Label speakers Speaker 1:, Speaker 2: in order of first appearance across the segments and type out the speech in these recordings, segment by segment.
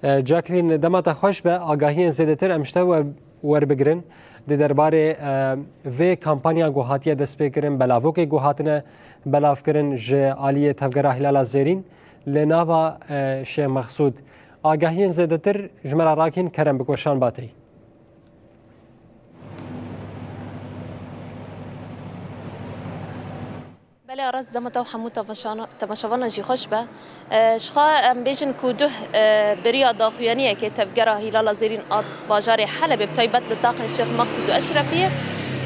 Speaker 1: جاکلین دما خوش به آگاهی زیادتر امشته وربگرن د درباره و کمپانیا گوهاتیه دست بگیرن بلاوک گوهاتنه بلاف کرن ج عالیه تفگره هلال زیرین لناوا شه مقصود آگاهی زیادتر جمله راکین کرم بکوشان باتی
Speaker 2: بله راست زمت و حمود تماشاوانا جی خوش به شخا ام بیشن کوده بریا داخویانیه که تفگره هلال زیرین آب باجار حلب بتایبت لطاق الشيخ مقصود و اشرفیه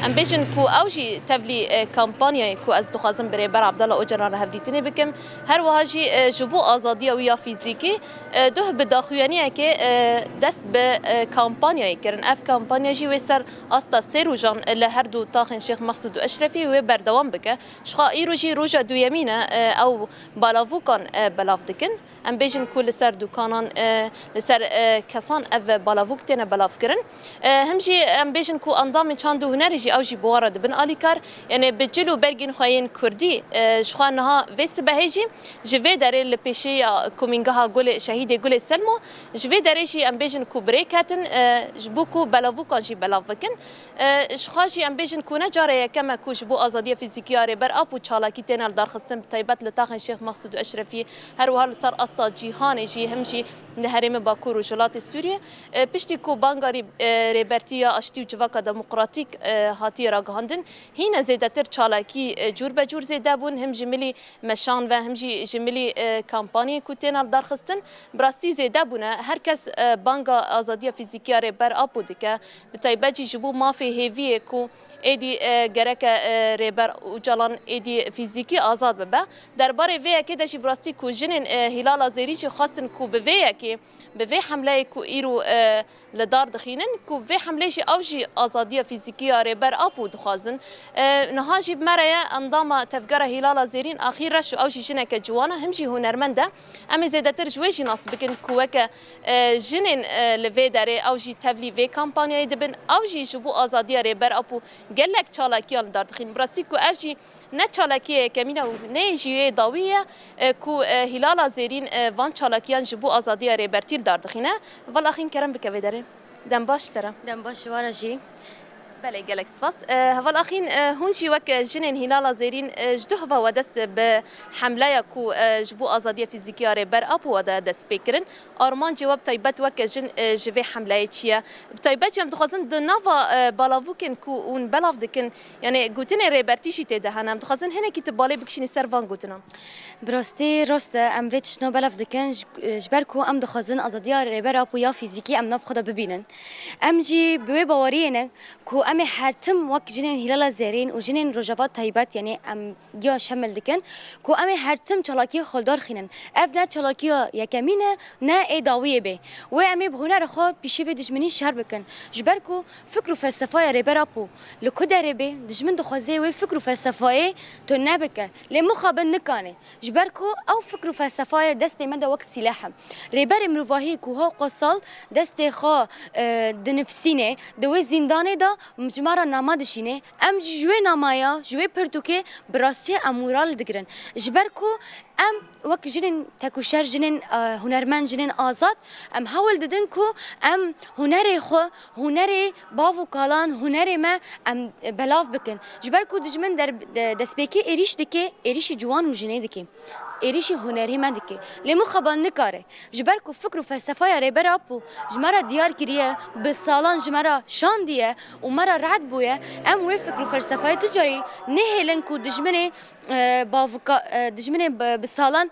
Speaker 2: ام بیشن کو اوجی تبلی کمپانیای کو از دخوازم بری بر عبدالله اوجران را هفدیتنی بکم هر وهاجی جبو آزادی و یا فیزیکی ده به داخویانیه که دست به کمپانیای کرن اف کمپانیا جی وسر استا سروجان لهر دو طاق الشيخ مقصود و اشرفی و بردوام بکه شخا ایروجی روجا دو یمینه او بالاوو کان بلاف دکن ام بیشن کو لسر دوکانان لسر کسان او بالاوو کتنه بلاف کرن همجی ام بیشن کو اندام چند دو هنری جی اوجی بوارا دبن آلیکار یعنی بجلو برگین خواهین کردی شخوا نها ویس بهیجی جوی داره لپیشی کومینگها گل شهید گل سلمو جوی داره جی ام بیشن کو بریکاتن جبو کو بلاوو کان جی بلاف وکن شخوا جی ام بیشن کو نجاره یکم کو جبو آزادی فیزیکی آره بر اپو چالاکی تنال دار خستم تایبت لطاق الشيخ مقصود و اشرفی هر وهر سر استا جیهان جی همجی نهرم باکور و جلات سوریه پشتی کو بانگاری ریبرتیا اشتی و جواکا دموکراتیک هاتی را گهاندن هین زیادتر چالاکی جور به جور زیاده بون هم جملی مشان و هم جملی کمپانی کوتینال درخستن براستی زیاده بونه هر کس بانگا آزادی فیزیکی اره بر آپو دکه به تایبجی جبو مافی هیویه کو ایدی گرک ریبر و جلان ایدی فیزیکی آزاد ببه درباره وی که داشی براستی کو جنین هلال زیریچ خاصن کو به وی که به وی حمله کو ایرو لدار دخینن کو وی حمله شی اوجی آزادی فیزیکی ریبر آپو دخوازن نهاجی مریا اندام تفجر هلال زیرین اخیرش اوجی جنک جوانا همجی هنرمنده اما زیادتر جویجی ناس بکن کوک جنین لوی داره اوجی تبلی وی کمپانی دبن اوجی جبو آزادی ریبر آپو گلک چالاکیان داردخین براستی کو اوجی نه چالاکی کمینه و نه جیوه داویه کو هلال زیرین وان چالاکیان جبو آزادی ریبرتیل داردخینه ولی آخین کرم بکوی داره دم باش ترم
Speaker 3: دم باش وارا جی
Speaker 2: بله گلک سپاس هول آخین هونشی وک جنین هلال زیرین جده و ودست به حمله کو جبو آزادی فیزیکی آره بر آب و دست بکرن آرمان جواب تایبت وک جن جوی حمله چیه تایبت جم دخوازن دنوا بالاوکن کو اون بلاف دکن یعنی گوتن ریبرتیشی تده هنم دخوازن هنه کی تباله بکشینی سروان گوتنم
Speaker 3: براستی راست ام ویتش نو بلاف دکن جبر کو ام دخوازن آزادی آره بر آب و یا فیزیکی ام نف خدا ببینن ام جی بوی باورینه کو ام هرتم وقت جنين هلال زيرين وجنين رجفات تايبات يعني ام جا شمل دكن كو ام هرتم چلاكي خلدار خينن اف نا چلاكي يكمينه نا اداويه به و ام بهنر خو بيشي دجمني شهر بكن جبركو فكر فلسفه ريبرابو لكدر به دجمن دخوازي و فكر فلسفه تو نبك لمخابن نكانه جبركو او فكر فلسفه دست مدى وقت سلاح ريبر مروفاهي كو هو قصال دست خو دنفسينه دو زندانه دا مجموعه نامادشینه ام جوی نمایا جوی پرتوکه براستی امورال دگرن جبرکو ام وقت جنین تکوشر جنین هنرمند جنین آزاد ام حاول ددن کو ام هنر خو هنر باو کالان هنر ما ام بلاف بکن جبرکو دجمن در دسبکی ایریش دکی ایریش جوان و جنی دکی ایریش هنری ما دکی لیمو خبان نکاره جبرکو فکر و فلسفه ری برابو جمرا دیار کریه به سالان جمرا شان دیه و مرا رعد بویه ام وی فکر و فلسفه تجاری نهلن کو دجمنه باوکا دجمنه بسالان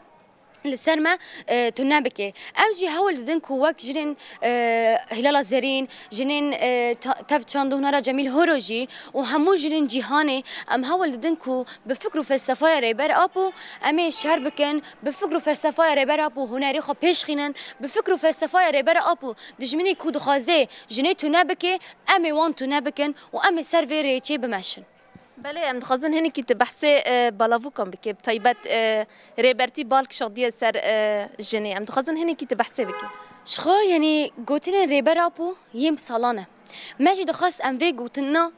Speaker 3: لسرما تنابكي أمجي هول دن كوك جنين هلال زرين جنين تف شاندو هنرا جميل هروجي وهمو جنين جيهاني أم هول دن كو بفكروا فلسفة ريبر أبو أمي شهر بكن بفكروا فلسفة ريبر أبو هناري خو بيش خينن بفكروا فلسفة ريبر أبو دجمني كودو خازي جنين تنابكي أمي وان تنابكن وأمي سيرفي ريتشي بمشن
Speaker 2: بله ام دخوازن هنی کی تبحث بالاوو کم بکی بتایبت ریبرتی بالک شادیه سر جنی ام دخوازن هنی کی تبحث بکی
Speaker 3: شخو يعني قوتين ريبر أبو يم صالانة ماجي دخص ام في قوتنا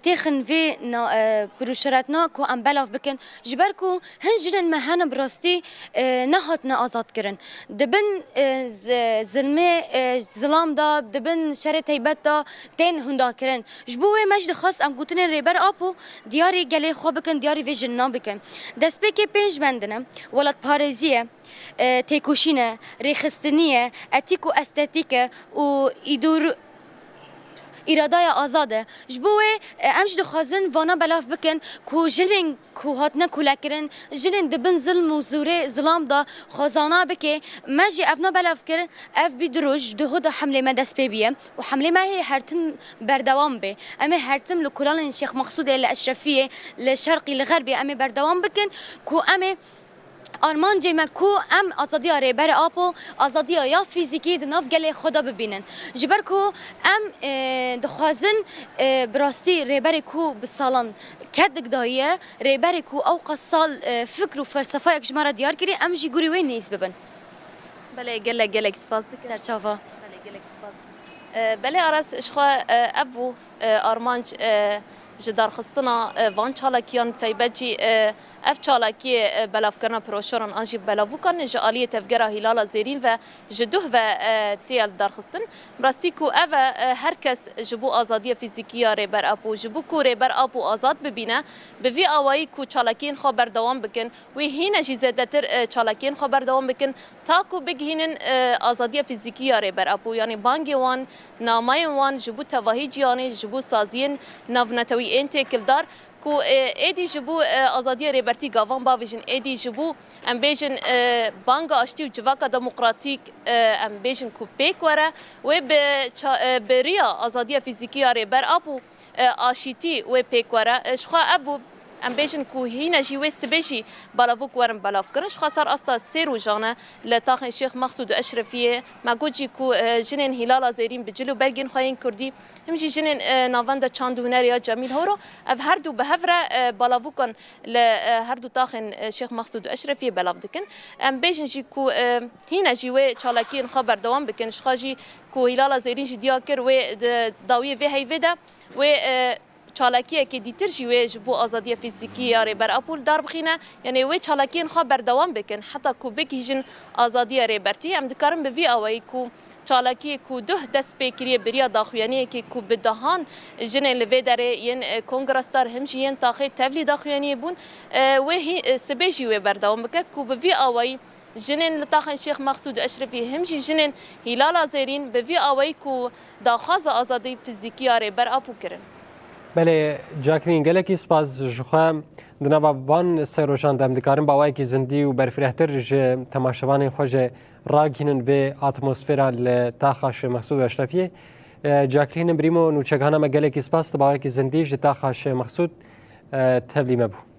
Speaker 3: تاخن في بروشراتنا كو ام بلاف بكن جبركو هنجرن مهانا براستي نهاتنا آزاد كرن دبن ظلمي ظلام دا دبن شر تيبت دا تين هندا كرن جبوه ماجي دخص ام قوتنا ريبر آبو دياري گله خواه بکن دیاری ویژن نام بکن دست پیک پنج بندنه ولاد پارزیه تیکوشینه ریخستنیه اتیک و استاتیکه و ایدور ایرادای آزاده جبوه امش دخوازن وانا بلاف بکن کو جنین کو هاتنا کولکرن جنین دبن ظلم و زوره ظلام دا خزانه بکه ماجی افنا بلاف کرن اف بیدروج ده دا حمله ما دست بیه و حمله ما هی هرتم بردوام به اما هرتم لکلان شیخ مقصود الاشرفیه لشرقی لغربی اما بردوام بکن کو اما آرمان جیمه کو ام آزادی آره بر آپو آزادی یا فیزیکی دناف گله خدا ببینن جبر کو ام دخوازن براستی ریبر کو بسالان کدک دایه ریبر کو اوقا سال فکر و فلسفه یک جماره دیار کری ام جی گوری وی نیز ببن
Speaker 2: بله گلک سپاس
Speaker 3: سرچاوا
Speaker 2: بله گلک سپاس بله آراس اشخوا ابو آرمانج جدار خستنا وان چالاکیان تایبجی اف چالاکی بلاف کرنا پروشوران آنجی بلاوو کن جالی تفگرا هلال زیرین و جدوه و تیل دارخستن براستی کو اف هر کس جبو آزادی فیزیکی ریبر اپو جبو کو ریبر اپو آزاد ببینه به وی آوایی کو چالاکین خبر دوام بکن و هین جزیده تر چالاکین خبر دوام بکن تا کو بگهینن آزادی فیزیکی ریبر اپو یعنی بانگی وان نامای وان جبو تواهی جیانی جبو سازین نونتوی انت کلدار کو ایدی جبو آزادی ریبرتی گاوان باویجن ایدی جبو ام بیجن بانگ آشتی و جواکا دموکراتیک ام بیجن کو پیک وره و به ریا آزادی فیزیکی ریبر آبو آشیتی و پیک وره شخوا ابو ام بیجن کو هینا جیوه سبیجی بالاوک ورم بالاف کرن شخوا سر استا سیرو جانه لطاق شیخ مقصود اشرفیه مگوجی کو جنین هلال زیرین بجلو برگین خواهین کردی همجی جنین ناوند چاندونر یا جمیل هورو اف هر دو بهفره بالاوکن ل هر دو تاخن شیخ مقصود اشرفیه بالاف دکن ام بیجن جی کو هینا جیوه چالاکین خبر دوام بکن شخاجی کو هلال زیرین جی دیا کر و داوی وی هیویده و چالاکیه که دیتر جیوه جبو آزادی فیزیکی یاری بر اپول دار بخینه یعنی وی چالاکین خواه بردوام بکن حتی کو بکیجن آزادی ریبرتی هم دکارم به وی آوایی کو چالاکی کو ده دست پیکریه بریا داخویانیه که کو بدهان جنین لوی داره ین کنگرستار همچی ین تاخی تولی داخویانیه بون و سبه جیوه بردوام بکن کو به وی آوایی جنین لطاقن شیخ مقصود اشرفی همچی جنین هلال زیرین به وی آوایی کو داخواز آزادی فیزیکی یاری بر اپو کرن
Speaker 1: بله جاکرین گلکی سپاس جخوام دنبا وان سروشان دم دکارم باوای کی زندی و برفرهتر ج تماشاوان خوش راگینن و اتمسفرا لتاخش مقصود اشرفی جاکرین بریمو نوچگانا مگلکی سپاس باوای کی زندی ج تاخش مقصود تبلی مبو